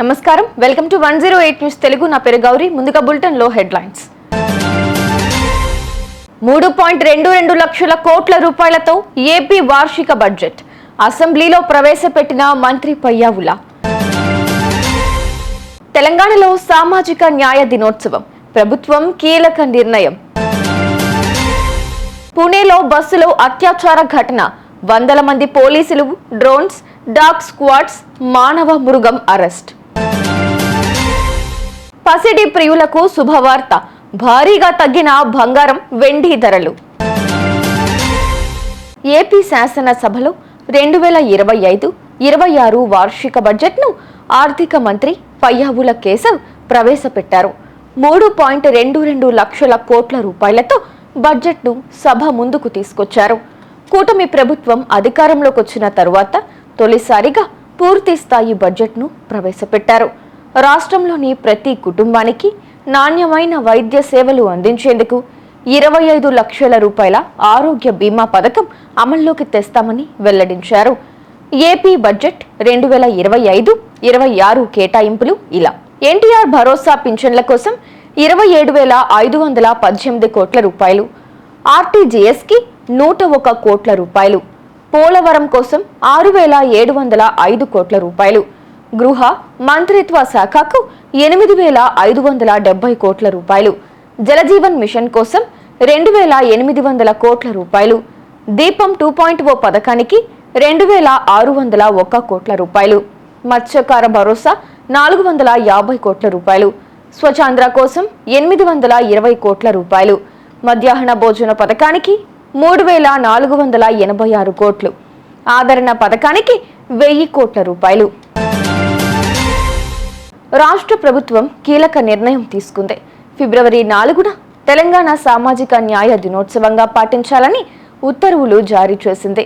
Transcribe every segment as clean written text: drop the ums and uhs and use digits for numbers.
నమస్కారం, welcome to 108 news Telugu. నా పేరు గౌరీ. ముందుగా బులెటిన్ లో హెడ్లైన్స్. 3.22 లక్షల కోట్ల రూపాయలతో ఏపీ వార్షిక బడ్జెట్ అసెంబ్లీలో ప్రవేశపెట్టిన మంత్రి పయ్యావుల. తెలంగాణలో సామాజిక న్యాయ దినోత్సవం, ప్రభుత్వం కీలక నిర్ణయం. పుణేలో బస్సులో అత్యాచార ఘటన, వందల మంది పోలీసులు, డ్రోన్స్, డాగ్ స్క్వాడ్స్, మానవ మృగం అరెస్ట్. పసిడి ప్రియులకు శుభవార్త, భారీగా తగ్గిన బంగారం, వెండి ధరలు. ఏపీ శాసనసభలో 2025-26 వార్షిక బడ్జెట్ను ఆర్థిక మంత్రి పయ్యావుల కేశవ్ ప్రవేశపెట్టారు. 3.22 లక్షల కోట్ల రూపాయలతో బడ్జెట్ను సభ ముందుకు తీసుకొచ్చారు. కూటమి ప్రభుత్వం అధికారంలోకి వచ్చిన తరువాత తొలిసారిగా పూర్తి స్థాయి బడ్జెట్ను ప్రవేశపెట్టారు. రాష్ట్రంలోని ప్రతి కుటుంబానికి నాణ్యమైన వైద్య సేవలు అందించేందుకు 25 లక్షల రూపాయల ఆరోగ్య బీమా పథకం అమల్లోకి తెస్తామని వెల్లడించారు. ఏపీ బడ్జెట్ 2025-26 కేటాయింపులు ఇలా: ఎన్టీఆర్ భరోసా పింఛన్ల కోసం 27,518 కోట్ల రూపాయలు, ఆర్టీజీఎస్కి 101 కోట్ల రూపాయలు, పోలవరం కోసం 6,705 కోట్ల రూపాయలు, గృహ మంత్రిత్వ శాఖకు 8,570 కోట్ల రూపాయలు, జలజీవన్ మిషన్ కోసం 2,800 కోట్ల రూపాయలు, దీపం 2.0 పథకానికి 2,601 కోట్ల రూపాయలు, మత్స్యకార భరోసా 450 కోట్ల రూపాయలు, స్వచ్ఛాంధ్ర కోసం 820 కోట్ల రూపాయలు, మధ్యాహ్న భోజన పథకానికి 3,486 కోట్లు, ఆదరణ పథకానికి 1000 కోట్ల రూపాయలు. రాష్ట్ర ప్రభుత్వం కీలక నిర్ణయం తీసుకుంది. ఫిబ్రవరి 4న తెలంగాణ సామాజిక న్యాయ దినోత్సవంగా పాటించాలని ఉత్తర్వులు జారీ చేసింది.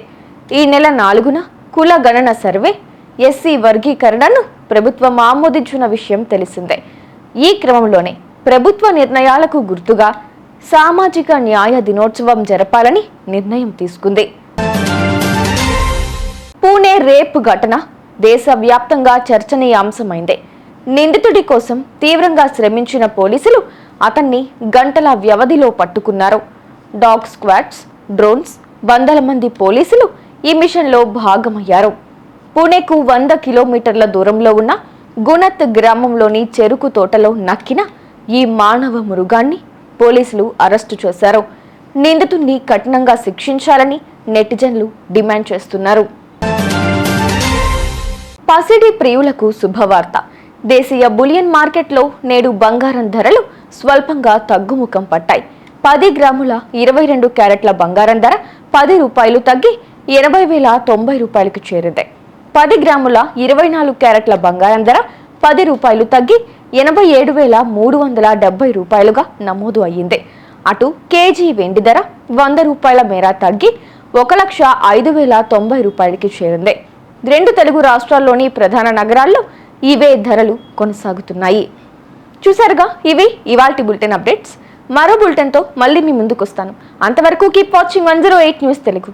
ఈ నెల 4న కుల గణన సర్వే, ఎస్సీ వర్గీకరణను ప్రభుత్వం ఆమోదించిన విషయం తెలిసిందే. ఈ క్రమంలోనే ప్రభుత్వ నిర్ణయాలకు గుర్తుగా సామాజిక న్యాయ దినోత్సవం జరపాలని నిర్ణయం తీసుకుంది. పూణే రేప్ ఘటన దేశవ్యాప్తంగా చర్చనీయాంశమైందే. నిందితుడి కోసం తీవ్రంగా శ్రమించిన పోలీసులు అతన్ని గంటల వ్యవధిలో పట్టుకున్నారు. డాగ్ స్క్వాడ్స్, డ్రోన్స్, వందల మంది పోలీసులు ఈ మిషన్లో భాగమయ్యారు. పూణేకు 100 కిలోమీటర్ల దూరంలో ఉన్న గుణత్ గ్రామంలోని చెరుకు తోటలో నక్కిన ఈ మానవ మృగాన్ని పోలీసులు అరెస్టు చేశారు. నిందితుడిని కఠినంగా శిక్షించాలని నెటిజన్లు డిమాండ్ చేస్తున్నారు. పసిడి ప్రియులకు శుభవార్త, దేశీయ బులియన్ మార్కెట్లో నేడు బంగారం ధరలు స్వల్పంగా తగ్గుముఖం పట్టాయి. 10 గ్రాముల 22 క్యారెట్ల బంగారం ధర 10 రూపాయలు తగ్గి 80,090 రూపాయలకు చేరింది. 10 గ్రాముల 24 క్యారెట్ల బంగారం ధర 10 రూపాయలు తగ్గి 87,370 రూపాయలుగా నమోదు అయ్యింది. అటు కేజీ వెండి ధర 100 రూపాయల మేర తగ్గి 1,05,090 రూపాయలకి చేరింది. 2 తెలుగు రాష్ట్రాల్లోని ప్రధాన నగరాల్లో ఇవే ధరలు కొనసాగుతున్నాయి. చూసారుగా, ఇవి ఇవాల్టి బులెటిన్ అప్డేట్స్. మరో బులెటిన్తో మళ్ళీ మీ ముందుకు వస్తాను. అంతవరకు కీప్ వాచింగ్ 108 న్యూస్ తెలుగు.